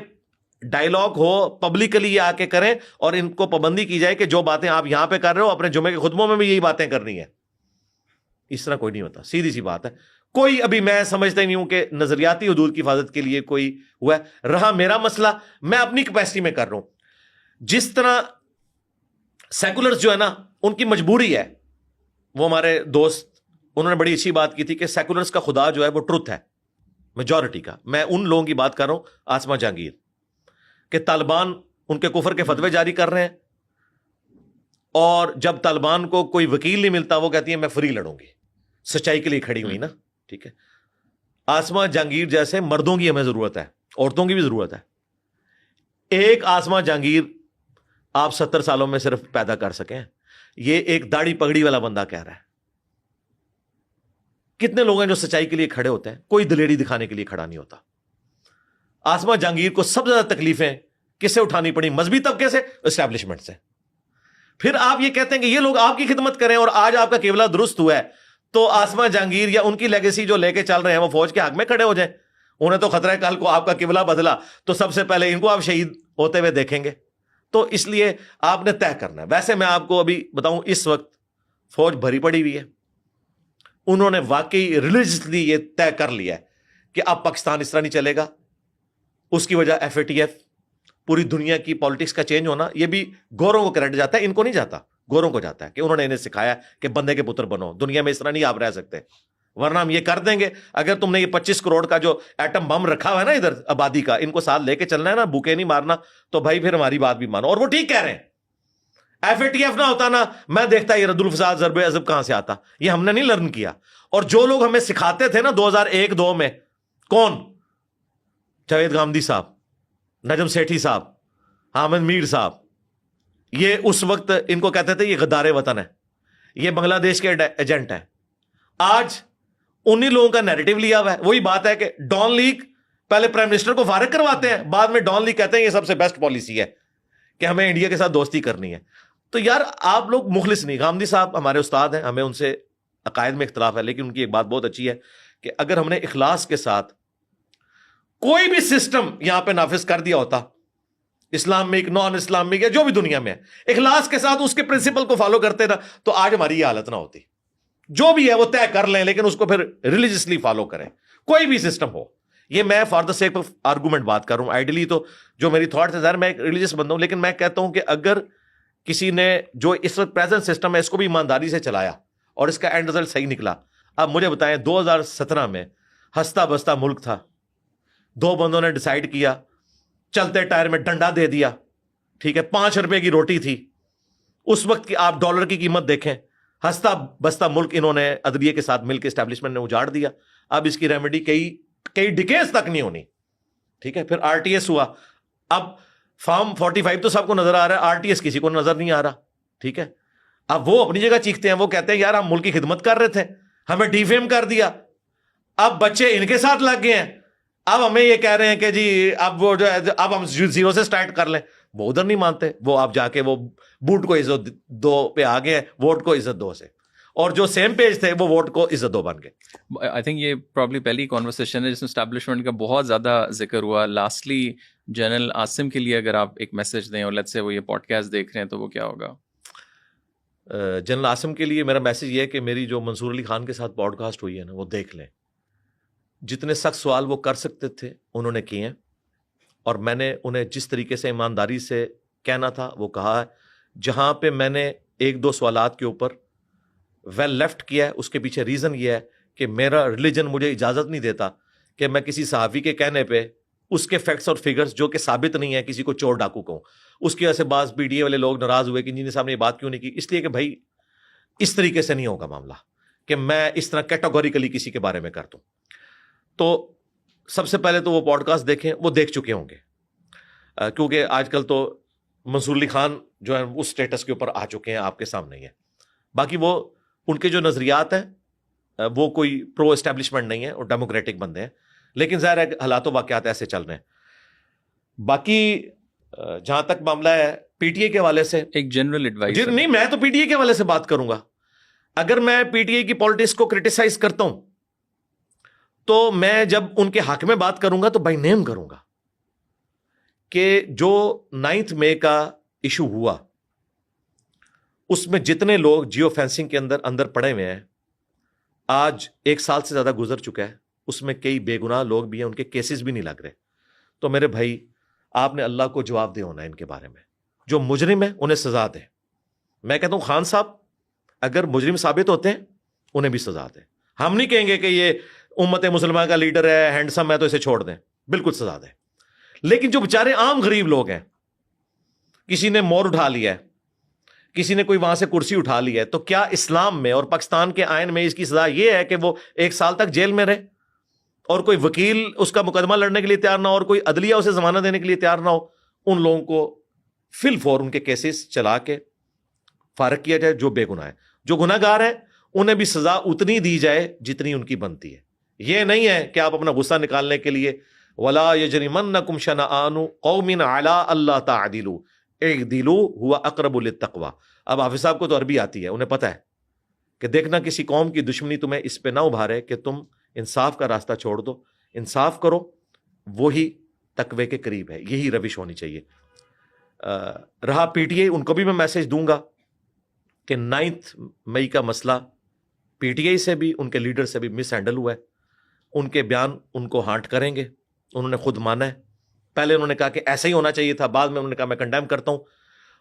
ڈائیلاگ ہو پبلکلی یہ آ کے کریں اور ان کو پابندی کی جائے کہ جو باتیں آپ یہاں پہ کر رہے ہو اپنے جمعے کے خطبوں میں بھی یہی باتیں کرنی ہے. اس طرح کوئی نہیں ہوتا, سیدھی سی بات ہے. کوئی ابھی میں سمجھتا ہی نہیں ہوں کہ نظریاتی حدود کی حفاظت کے لیے کوئی ہوا ہے. رہا میرا مسئلہ, میں اپنی کیپیسٹی میں کر رہا ہوں. جس طرح سیکولرز جو ہے نا ان کی مجبوری ہے, وہ ہمارے دوست انہوں نے بڑی اچھی بات کی تھی کہ سیکولرز کا خدا جو ہے وہ ٹروتھ ہے, میجورٹی کا. میں ان لوگوں کی بات کر رہا ہوں, آسما جہانگیر, کہ طالبان ان کے کفر کے فتوے جاری کر رہے ہیں اور جب طالبان کو کوئی وکیل نہیں ملتا وہ کہتی ہے میں فری لڑوں گی, سچائی کے لیے کھڑی ہوئی نا. ٹھیک ہے, آسما جہانگیر جیسے مردوں کی ہمیں ضرورت ہے, عورتوں کی بھی ضرورت ہے. ایک آسما جہانگیر آپ 70 سالوں میں صرف پیدا کر سکیں, یہ ایک داڑھی پگڑی والا بندہ کہہ رہا ہے. کتنے لوگ ہیں جو سچائی کے لیے کھڑے ہوتے ہیں, کوئی دلیری دکھانے کے لیے کھڑا نہیں ہوتا. آسما جہانگیر کو سب سے زیادہ تکلیفیں کس سے اٹھانی پڑی؟ مذہبی طبقے سے, اسٹیبلشمنٹ سے. پھر آپ یہ کہتے ہیں کہ یہ لوگ آپ کی خدمت کریں اور آج آپ کا قبلہ درست ہوا ہے, تو آسما جہانگیر یا ان کی لیگیسی جو لے کے چل رہے ہیں وہ فوج کے حق میں کھڑے ہو جائیں. انہیں تو خطرہ ہے کل کو آپ کا قبلہ بدلا تو سب سے پہلے ان کو آپ شہید ہوتے ہوئے دیکھیں گے. تو اس لیے آپ نے طے کرنا ہے. ویسے میں آپ کو ابھی بتاؤں, اس وقت فوج بھری پڑی ہوئی ہے. انہوں نے واقعی ریلیجسلی یہ طے کر لیا ہے کہ اب پاکستان اس طرح نہیں چلے گا. اس کی وجہ ایف اے ٹی ایف, پوری دنیا کی پالیٹکس کا چینج ہونا, یہ بھی گوروں کو کریڈٹ جاتا ہے, ان کو نہیں جاتا, گوروں کو جاتا ہے کہ انہوں نے انہیں سکھایا کہ بندے کے پتر بنو, دنیا میں اس طرح نہیں آپ رہ سکتے, ورنہ ہم یہ کر دیں گے. اگر تم نے یہ 25 کروڑ کا جو ایٹم بم رکھا ہوا ہے نا ادھر آبادی کا, ان کو ساتھ لے کے چلنا ہے نا, بھوکے نہیں مارنا, تو بھائی پھر ہماری بات بھی مانو. اور وہ ٹھیک کہہ رہے ہیں. ایف اے ٹی ایف نہ ہوتا نا, میں دیکھتا یہ رد الفساد ضرب عضب کہاں سے آتا. یہ ہم نے نہیں لرن کیا. اور جو لوگ ہمیں سکھاتے تھے نا 2001-2 میں, کون؟ جاوید گامدی صاحب, نجم سیٹھی صاحب, حامد میر صاحب, یہ اس وقت ان کو کہتے تھے یہ غدار وطن ہے, یہ بنگلہ دیش کے ایجنٹ ہے. آج انہی لوگوں کا نیریٹو لیا ہوا ہے. وہی بات ہے کہ ڈان لیگ پہلے پرائم منسٹر کو فارغ کرواتے ہیں, بعد میں ڈان لیگ کہتے ہیں یہ سب سے بیسٹ پالیسی ہے کہ ہمیں انڈیا کے ساتھ دوستی کرنی ہے. تو یار آپ لوگ مخلص نہیں. گامدی صاحب ہمارے استاد ہیں, ہمیں ان سے عقائد میں اختلاف ہے, لیکن ان کی ایک بات بہت اچھی ہے کہ اگر ہم نے اخلاص کے ساتھ کوئی بھی سسٹم یہاں پہ نافذ کر دیا ہوتا, اسلامک, نان اسلامک, یا جو بھی دنیا میں ہے, اخلاص کے ساتھ اس کے پرنسپل کو فالو کرتے نا, تو آج ہماری یہ حالت نہ ہوتی. جو بھی ہے وہ طے کر لیں, لیکن اس کو پھر ریلیجسلی فالو کریں. کوئی بھی سسٹم ہو. یہ میں for the sake of argument بات کر رہا ہوں. آئیڈیلی تو جو میری تھاٹس ہے ظاہر میں ایک ریلیجیس بندہ ہوں, لیکن میں کہتا ہوں کہ اگر کسی نے جو اس وقت پریزنٹ سسٹم ہے اس کو بھی ایمانداری سے چلایا اور اس کا اینڈ رزلٹ صحیح نکلا. اب مجھے بتائیں 2017 میں ہنستا بستا ملک تھا, 2 بندوں نے ڈیسائیڈ کیا, چلتے ٹائر میں ڈنڈا دے دیا, ٹھیک ہے, 5 روپے کی روٹی تھی اس وقت کی, آپ ڈالر کی قیمت دیکھیں, ہنستا بستا ملک انہوں نے عدلیے کے ساتھ مل کے اسٹیبلشمنٹ نے اجاڑ دیا. اب اس کی ریمیڈی کئی ڈیکیز تک نہیں ہونی, ٹھیک ہے. پھر آر ٹی ایس ہوا, اب فارم 45 تو سب کو نظر آ رہا ہے, آر ٹی ایس کسی کو نظر نہیں آ رہا, ٹھیک ہے. اب وہ اپنی جگہ چیختے ہیں, وہ کہتے ہیں یار ہم ملک کی خدمت کر رہے تھے, ہمیں ڈی فیم کر دیا, اب بچے ان کے ساتھ لگ گئے ہیں, اب ہمیں یہ کہہ رہے ہیں کہ جی اب وہ جو ہے اب ہم زیرو سے سٹارٹ کر لیں. وہ ادھر نہیں مانتے, وہ آپ جا کے وہ بوٹ کو عزت دو پہ آ گئے ہیں, ووٹ کو عزت دو سے, اور جو سیم پیج تھے وہ ووٹ کو عزت دو بن گئے. آئی تھنک یہ پرابلی پہلی کانورسیشن ہے جس میں اسٹیبلشمنٹ کا بہت زیادہ ذکر ہوا. لاسٹلی جنرل عاصم کے لیے اگر آپ ایک میسج دیں, اور لیٹس سے وہ یہ پوڈ کاسٹ دیکھ رہے ہیں, تو وہ کیا ہوگا؟ جنرل عاصم کے لیے میرا میسج یہ ہے کہ میری جو منصور علی خان کے ساتھ پوڈ کاسٹ ہوئی ہے نا, وہ دیکھ لیں. جتنے سخت سوال وہ کر سکتے تھے انہوں نے کیے ہیں, اور میں نے انہیں جس طریقے سے ایمانداری سے کہنا تھا وہ کہا ہے. جہاں پہ میں نے 1-2 سوالات کے اوپر ویل لیفٹ کیا ہے, اس کے پیچھے ریزن یہ ہے کہ میرا ریلیجن مجھے اجازت نہیں دیتا کہ میں کسی صحافی کے کہنے پہ اس کے فیکٹس اور فگرز جو کہ ثابت نہیں ہے کسی کو چور ڈاکو کہوں. اس کی وجہ سے بعض پی ڈی اے والے لوگ ناراض ہوئے کہ انجینئر صاحب نے یہ بات کیوں نہیں کی. اس لیے کہ بھائی اس طریقے سے نہیں ہوگا معاملہ کہ میں اس طرح کیٹاگوریکلی کسی کے بارے میں کر دوں. تو سب سے پہلے تو وہ پوڈ کاسٹ دیکھیں, وہ دیکھ چکے ہوں گے, کیونکہ آج کل تو منصور علی خان جو ہے اس سٹیٹس کے اوپر آ چکے ہیں, آپ کے سامنے ہی ہے. باقی وہ ان کے جو نظریات ہیں وہ کوئی پرو اسٹیبلشمنٹ نہیں ہے, اور ڈیموکریٹک بندے ہیں, لیکن ظاہر ہے حالات و واقعات ایسے چل رہے ہیں. باقی جہاں تک معاملہ ہے پی ٹی اے کے حوالے سے, ایک جنرل ایڈوائس نہیں, میں تو پی ٹی اے کے حوالے سے بات کروں گا. اگر میں پی ٹی اے کی پالیٹکس کو کرٹیسائز کرتا ہوں تو میں جب ان کے حق میں بات کروں گا تو بائی نیم کروں گا کہ جو 9 مئی کا ایشو ہوا اس میں جتنے لوگ جیو فینسنگ کے اندر پڑے ہوئے ہیں, آج 1 سال سے زیادہ گزر چکا ہے, اس میں کئی بے گناہ لوگ بھی ہیں, ان کے کیسز بھی نہیں لگ رہے. تو میرے بھائی آپ نے اللہ کو جواب دے ہونا ہے ان کے بارے میں. جو مجرم ہیں انہیں سزا دیں. میں کہتا ہوں خان صاحب اگر مجرم ثابت ہوتے ہیں انہیں بھی سزا دیں. ہم نہیں کہیں گے کہ یہ امت مسلمہ کا لیڈر ہے, ہینڈسم ہے, تو اسے چھوڑ دیں, بالکل سزا دیں. لیکن جو بیچارے عام غریب لوگ ہیں, کسی نے مور اٹھا لیا ہے, کسی نے کوئی وہاں سے کرسی اٹھا لی ہے, تو کیا اسلام میں اور پاکستان کے آئین میں اس کی سزا یہ ہے کہ وہ 1 سال تک جیل میں رہے اور کوئی وکیل اس کا مقدمہ لڑنے کے لیے تیار نہ ہو اور کوئی عدلیہ اسے ضمانت دینے کے لیے تیار نہ ہو؟ ان لوگوں کو فی الفور ان کے کیسز چلا کے فارغ کیا جائے جو بے گناہ ہے. جو گناہ گار ہیں انہیں بھی سزا اتنی دی جائے جتنی ان کی بنتی ہے. یہ نہیں ہے کہ آپ اپنا غصہ نکالنے کے لیے وَلَا يَجْرِمَنَّكُمْ شَنَآنُ قَوْمٍ عَلَىٰ أَلَّا تَعْدِلُوا اعْدِلُوا هُوَ أَقْرَبُ لِلتَّقْوَىٰ. اب حافظ صاحب کو تو عربی آتی ہے, انہیں پتہ ہے کہ دیکھنا کسی قوم کی دشمنی تمہیں اس پہ نہ ابھارے کہ تم انصاف کا راستہ چھوڑ دو, انصاف کرو, وہی تقوی کے قریب ہے. یہی روش ہونی چاہیے. رہا پی ٹی اے, ان کو بھی میں میسج دوں گا کہ 9 مئی کا مسئلہ پی ٹی آئی سے بھی ان کے لیڈر سے بھی مس ہینڈل ہوا ہے. ان کے بیان ان کو ہانٹ کریں گے, انہوں نے خود مانا ہے. پہلے انہوں نے کہا کہ ایسا ہی ہونا چاہیے تھا, بعد میں انہوں نے کہا میں کنڈیم کرتا ہوں.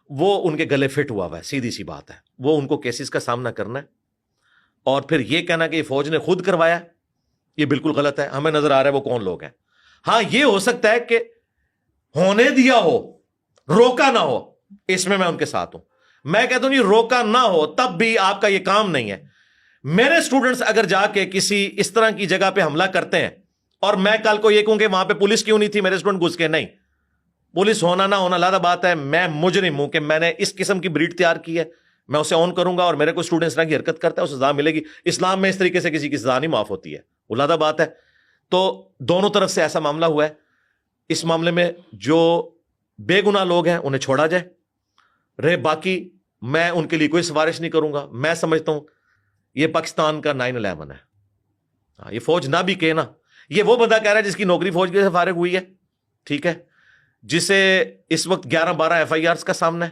وہ ان کے گلے فٹ ہوا ہے, سیدھی سی بات ہے. وہ ان کو کیسز کا سامنا کرنا ہے, اور پھر یہ کہنا کہ یہ فوج نے خود کروایا یہ بالکل غلط ہے. ہمیں نظر آ رہا ہے وہ کون لوگ ہیں. ہاں یہ ہو سکتا ہے کہ ہونے دیا ہو, روکا نہ ہو, اس میں ان کے ساتھ ہوں. میں کہتا ہوں یہ روکا نہ ہو تب بھی آپ کا یہ کام نہیں ہے. میرے اسٹوڈنٹس اگر جا کے کسی اس طرح کی جگہ پہ حملہ کرتے ہیں اور میں کل کو یہ کہوں کہ وہاں پہ پولیس کیوں نہیں تھی, میرے اسٹوڈنٹ گھس کے, نہیں, پولیس ہونا نہ ہونا علیحدہ بات ہے. میں مجرم ہوں کہ میں نے اس قسم کی بریڈ تیار کی ہے, میں اسے آن کروں گا, اور میرے کو اسٹوڈنٹ اس طرح کی حرکت کرتا ہے اسے سزا ملے گی. اسلام میں اس طریقے سے کسی کی سزا نہیں معاف ہوتی ہے, علیحدہ بات ہے. تو دونوں طرف سے ایسا معاملہ ہوا ہے. اس معاملے میں جو بے گناہ لوگ ہیں انہیں چھوڑا جائے. رہے باقی میں ان کے لیے کوئی سفارش نہیں کروں گا. میں سمجھتا ہوں یہ پاکستان کا 9/11 ہے. یہ فوج نہ بھی کہے نا, یہ وہ بندہ کہہ رہا ہے جس کی نوکری فوج کے سے فارغ ہوئی ہے, ٹھیک ہے, جسے اس وقت 11-12 FIRs کا سامنا ہے.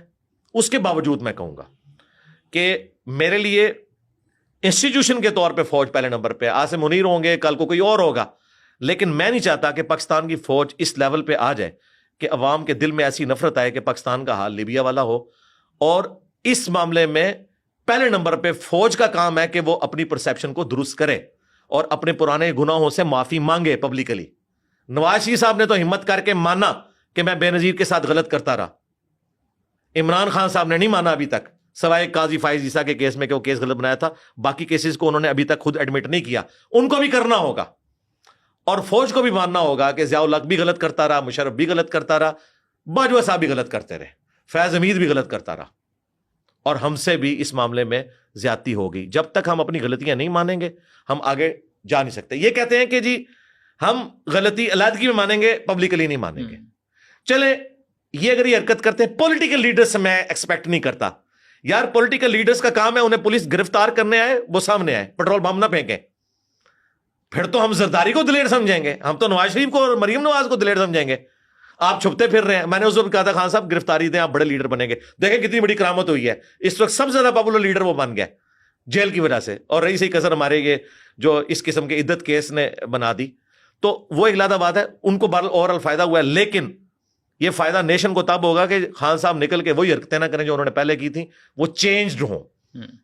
اس کے باوجود میں کہوں گا کہ میرے لیے انسٹیٹیوشن کے طور پہ فوج پہلے نمبر پہ. عاصم منیر ہوں گے, کل کو کوئی اور ہوگا, لیکن میں نہیں چاہتا کہ پاکستان کی فوج اس لیول پہ آ جائے کہ عوام کے دل میں ایسی نفرت آئے کہ پاکستان کا حال لیبیا والا ہو. اور اس معاملے میں پہلے نمبر پہ فوج کا کام ہے کہ وہ اپنی پرسیپشن کو درست کرے اور اپنے پرانے گناہوں سے معافی مانگے پبلکلی. نواز شریف صاحب نے تو ہمت کر کے مانا کہ میں بے نظیر کے ساتھ غلط کرتا رہا. عمران خان صاحب نے نہیں مانا ابھی تک, سوائے قاضی فائز عیسیٰ کے کیس میں کہ وہ کیس غلط بنایا تھا. باقی کیسز کو انہوں نے ابھی تک خود ایڈمٹ نہیں کیا. ان کو بھی کرنا ہوگا اور فوج کو بھی ماننا ہوگا کہ ضیاء الحق بھی غلط کرتا رہا, مشرف بھی غلط کرتا رہا, باجوہ صاحب بھی غلط کرتے رہے, فیض حمید بھی غلط کرتا رہا, اور ہم سے بھی اس معاملے میں زیادتی ہوگی. جب تک ہم اپنی غلطیاں نہیں مانیں گے ہم آگے جا نہیں سکتے. یہ کہتے ہیں کہ جی ہم غلطی علیحدگی میں مانیں گے, پبلکلی نہیں مانیں گے. چلے یہ اگر یہ حرکت کرتے ہیں پولیٹیکل لیڈر سے, میں ایکسپیکٹ نہیں کرتا یار. پولیٹیکل لیڈرز کا کام ہے, انہیں پولیس گرفتار کرنے آئے وہ سامنے آئے, پیٹرول بم نہ پھینکیں. پھر تو ہم زرداری کو دلیر سمجھیں گے, ہم تو نواز شریف کو اور مریم نواز کو دلیر سمجھیں گے. آپ چھپتے پھر رہے ہیں. میں نے اس وقت کہا تھا خان صاحب گرفتاری دیں, آپ بڑے لیڈر بنیں گے. دیکھیں کتنی بڑی کرامت ہوئی ہے. اس وقت سب سے زیادہ پاپولر لیڈر وہ بن گیا جیل کی وجہ سے, اور رہی صحیح کثر ہمارے یہ جو اس قسم کے عدت کیس نے بنا دی. تو وہ ایک علیحدہ بات ہے, ان کو اوورآل فائدہ ہوا ہے. لیکن یہ فائدہ نیشن کو تب ہوگا کہ خان صاحب نکل کے وہی حرکتیں نہ کریں جو انہوں نے پہلے کی تھیں, وہ چینجڈ ہوں,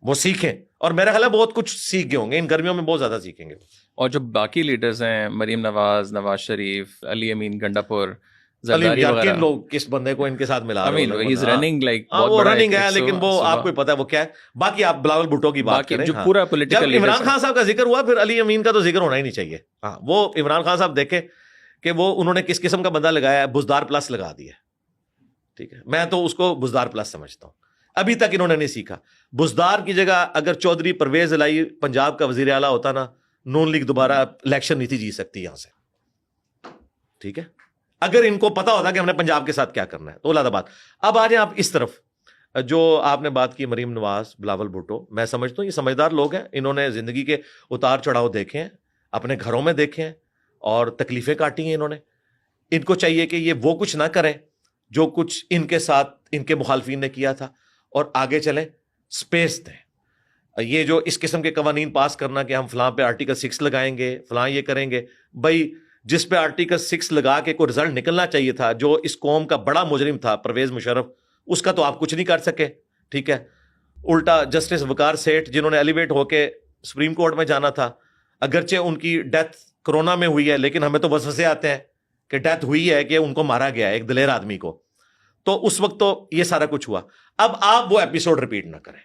وہ سیکھیں. اور میرا خیال ہے بہت کچھ سیکھ گئے ہوں گے, ان گرمیوں میں بہت زیادہ سیکھیں گے. اور جو باقی لیڈرز ہیں, مریم نواز, نواز شریف, علی امین گنڈا پور, زرداری وغیرہ, لوگ کس بندے کو ان کے ساتھ ملا رہے ہیں. وہ رننگ ہے, لیکن وہ آپ کو پتا ہے وہ کیا ہے. باقی آپ بلاول بھٹو کی بات کریں, جو پورا پولیٹیکل, جب عمران خان صاحب کا ذکر ہوا پھر علی امین کا تو ذکر ہونا ہی نہیں چاہیے. ہاں, وہ عمران خان صاحب دیکھیں کہ وہ انہوں نے کس قسم کا بندہ لگایا ہے, بزدار پلس لگا دیا. ٹھیک ہے, میں تو اس کو بزدار پلس سمجھتا ہوں. ابھی تک انہوں نے نہیں سیکھا. بزدار کی جگہ اگر چودھری پرویز الہی پنجاب کا وزیر اعلیٰ ہوتا نا, نون لیگ دوبارہ الیکشن نہیں تھی جیت سکتی یہاں سے. ٹھیک ہے, اگر ان کو پتا ہوتا کہ ہم نے پنجاب کے ساتھ کیا کرنا ہے تو علیحدہ بات. اب آ جائیں آپ اس طرف, جو آپ نے بات کی مریم نواز, بلاول بھٹو, میں سمجھتا ہوں یہ سمجھدار لوگ ہیں. انہوں نے زندگی کے اتار چڑھاؤ دیکھے ہیں, اپنے گھروں میں دیکھے ہیں, اور تکلیفیں کاٹی ہیں انہوں نے. ان کو چاہیے کہ یہ وہ کچھ نہ کریں جو کچھ ان کے ساتھ ان کے مخالفین نے کیا تھا, اور آگے چلیں, سپیس دیں. یہ جو اس قسم کے قوانین پاس کرنا کہ ہم فلاں پہ آرٹیکل 6 لگائیں گے, فلاں یہ کریں گے, بھائی جس پہ آرٹیکل 6 لگا کے کوئی رزلٹ نکلنا چاہیے تھا, جو اس قوم کا بڑا مجرم تھا پرویز مشرف, اس کا تو آپ کچھ نہیں کر سکے. ٹھیک ہے, الٹا جسٹس وقار سیٹھ جنہوں نے ایلیویٹ ہو کے سپریم کورٹ میں جانا تھا, اگرچہ ان کی ڈیتھ کرونا میں ہوئی ہے, لیکن ہمیں تو وسوسے آتے ہیں کہ ڈیتھ ہوئی ہے کہ ان کو مارا گیا ہے, ایک دلیر آدمی کو. تو اس وقت تو یہ سارا کچھ ہوا. اب آپ وہ ایپیسوڈ ریپیٹ نہ کریں.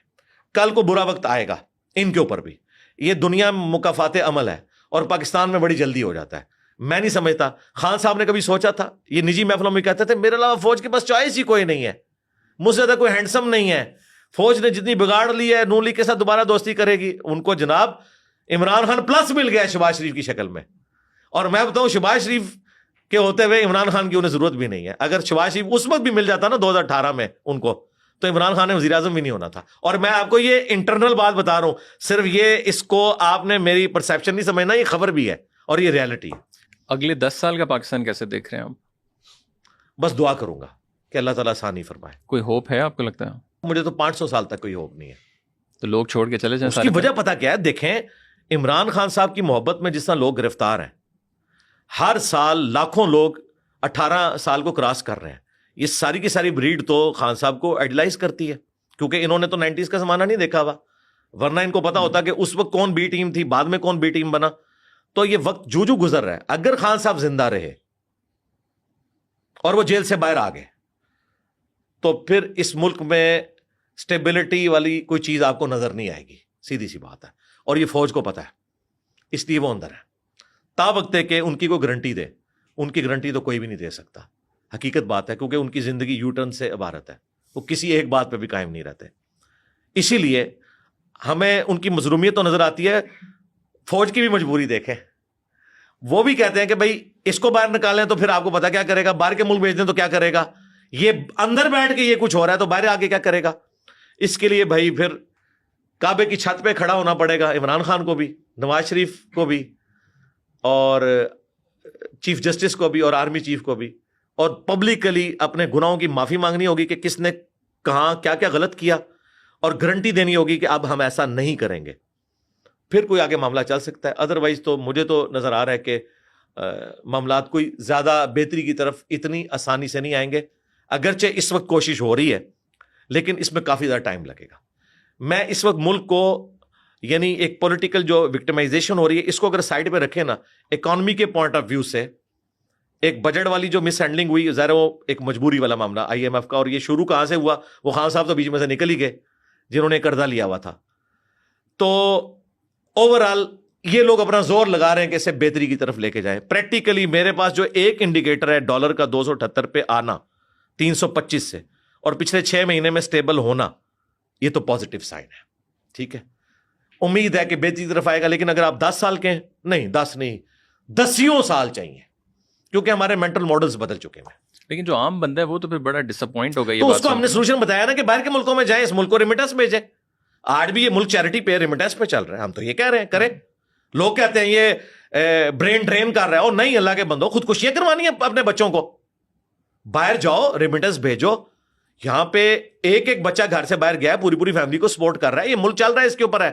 کل کو برا وقت آئے گا ان کے اوپر بھی. یہ دنیا میں مکافات عمل ہے, اور پاکستان میں بڑی جلدی ہو جاتا ہے. میں نہیں سمجھتا خان صاحب نے کبھی سوچا تھا, یہ نجی محفلوں میں کہتے تھے میرے علاوہ فوج کے پاس چوائس ہی کوئی نہیں ہے, مجھ سے زیادہ کوئی ہینڈسم نہیں ہے, فوج نے جتنی بگاڑ لی ہے نون لیگ کے ساتھ دوبارہ دوستی کرے گی. ان کو جناب عمران خان پلس مل گیا شہباز شریف کی شکل میں, اور میں بتاؤں شہباز شریف کے ہوتے ہوئے عمران خان کی انہیں ضرورت بھی نہیں ہے. اگر شہباز شریف اس وقت بھی مل جاتا نا 2018 میں ان کو, تو عمران خان نے وزیر اعظم بھی نہیں ہونا تھا. اور میں آپ کو یہ انٹرنل بات بتا رہا ہوں, صرف یہ اس کو آپ نے میری پرسیپشن نہیں سمجھنا, یہ خبر بھی ہے اور یہ ریالٹی ہے. اگلے 10 سال کا پاکستان کیسے دیکھ رہے ہیں آپ؟ بس دعا کروں گا کہ اللہ تعالیٰ آسانی فرمائے. کوئی ہوپ ہے آپ کو لگتا ہے؟ مجھے تو 500 سال تک کوئی ہوپ نہیں ہے. تو لوگ چھوڑ کے چلے جائیں. اس کی وجہ پتہ کیا ہے؟ دیکھیں عمران خان صاحب کی محبت میں جس طرح لوگ گرفتار ہیں, ہر سال لاکھوں لوگ 18 سال کو کراس کر رہے ہیں. یہ ساری کی ساری بریڈ تو خان صاحب کو ایڈلائز کرتی ہے, کیونکہ انہوں نے تو 90s کا زمانہ نہیں دیکھا ہوا, ورنہ ان کو پتا ہوتا کہ اس وقت کون بی ٹیم تھی, بعد میں کون بی ٹیم بنا. تو یہ وقت جو گزر رہا ہے, اگر خان صاحب زندہ رہے اور وہ جیل سے باہر آ گئے, تو پھر اس ملک میں سٹیبلٹی والی کوئی چیز آپ کو نظر نہیں آئے گی. سیدھی سی بات ہے, اور یہ فوج کو پتا ہے, اس لیے وہ اندر ہے. تا وقت ہے کہ ان کی کوئی گارنٹی دے, ان کی گارنٹی تو کوئی بھی نہیں دے سکتا. حقیقت بات ہے, کیونکہ ان کی زندگی یو ٹرن سے عبارت ہے, وہ کسی ایک بات پہ بھی قائم نہیں رہتے. اسی لیے ہمیں ان کی مظلومیت تو نظر آتی ہے, فوج کی بھی مجبوری دیکھیں. وہ بھی کہتے ہیں کہ بھائی اس کو باہر نکالیں تو پھر آپ کو پتا کیا کرے گا, باہر کے ملک بھیج دیں تو کیا کرے گا, یہ اندر بیٹھ کے یہ کچھ ہو رہا ہے تو باہر آ کے کیا کرے گا. اس کے لیے بھائی پھر کعبے کی چھت پہ کھڑا ہونا پڑے گا عمران خان کو بھی, نواز شریف کو بھی, اور چیف جسٹس کو بھی, اور آرمی چیف کو بھی, اور پبلکلی اپنے گناہوں کی معافی مانگنی ہوگی کہ کس نے کہاں کیا کیا غلط کیا, اور گارنٹی دینی ہوگی کہ اب ہم ایسا نہیں کریں گے. پھر کوئی آگے معاملہ چل سکتا ہے. ادروائز تو مجھے تو نظر آ رہا ہے کہ معاملات کوئی زیادہ بہتری کی طرف اتنی آسانی سے نہیں آئیں گے، اگرچہ اس وقت کوشش ہو رہی ہے لیکن اس میں کافی زیادہ ٹائم لگے گا. میں اس وقت ملک کو یعنی ایک پولیٹیکل جو وکٹمائزیشن ہو رہی ہے اس کو اگر سائڈ پہ رکھیں نا، اکانومی کے پوائنٹ آف ویو سے ایک بجٹ والی جو مس ہینڈلنگ ہوئی، ظاہر وہ ایک مجبوری والا معاملہ آئی ایم ایف کا، اور یہ شروع کہاں سے ہوا، وہ خان صاحب تو بیچ میں سے نکل ہی گئے جنہوں نے قرضہ لیا ہوا تھا. تو اوور آل یہ لوگ اپنا زور لگا رہے ہیں کہ اسے بہتری کی طرف لے کے جائیں. پریکٹیکلی میرے پاس جو ایک انڈیکیٹر ہے ڈالر کا 278 پہ آنا 325 سے اور پچھلے 6 مہینے میں سٹیبل ہونا، یہ تو پازیٹیو سائن ہے. ٹھیک ہے، امید ہے کہ بہتری کی طرف آئے گا، لیکن اگر آپ 10 سال کے ہیں، نہیں 10 نہیں 10 سال چاہیے، کیونکہ ہمارے مینٹل ماڈلز بدل چکے ہیں. لیکن جو عام بندہ ہے وہ تو پھر بڑا ڈس اپوائنٹ ہو گئی. تو اس کو ہم نے سولوشن بتایا نا کہ باہر کے ملکوں میں جائیں، اس ملک کو ریمیٹنس بھیجیں. آج بھی یہ ملک چیریٹی پہ ریمیٹنس پہ چل رہا ہے، ہم تو یہ کہہ رہے ہیں کریں. لوگ کہتے ہیں یہ برین ڈرین کر رہا ہے، اور نہیں، اللہ کے بندو، خودکشیاں کروانی ہیں اپنے بچوں کو. باہر جاؤ، ریمیٹنس بھیجو. یہاں پہ ایک ایک بچہ گھر سے باہر گیا ہے، پوری فیملی کو سپورٹ کر رہا ہے، یہ ملک چل رہا ہے اس کے اوپر ہے.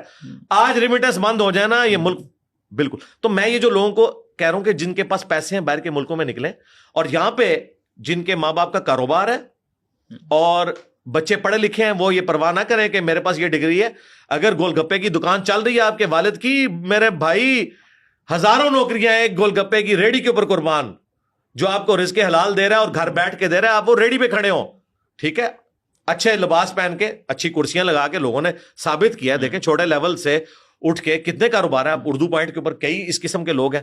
آج ریمیٹنس بند ہو جائے نا، یہ ملک بالکل. تو میں یہ جو لوگوں کو کہہ رہا ہوں کہ جن کے پاس پیسے ہیں باہر کے ملکوں میں نکلیں، اور یہاں پہ جن کے ماں باپ کا کاروبار ہے اور بچے پڑھے لکھے ہیں، وہ یہ پرواہ نہ کریں کہ میرے پاس یہ ڈگری ہے. اگر گول گپے کی دکان چل رہی ہے آپ کے والد کی، میرے بھائی ہزاروں نوکریاں ہیں گول گپے کی ریڑھی کے اوپر قربان، جو آپ کو رزق حلال دے رہا ہے اور گھر بیٹھ کے دے رہا ہے. آپ وہ ریڑھی پہ کھڑے ہوں، ٹھیک ہے، اچھے لباس پہن کے، اچھی کرسیاں لگا کے، لوگوں نے ثابت کیا. دیکھیں چھوٹے لیول سے اٹھ کے کتنے کاروبار ہیں. آپ اردو پوائنٹ کے اوپر کئی اس قسم کے لوگ ہیں.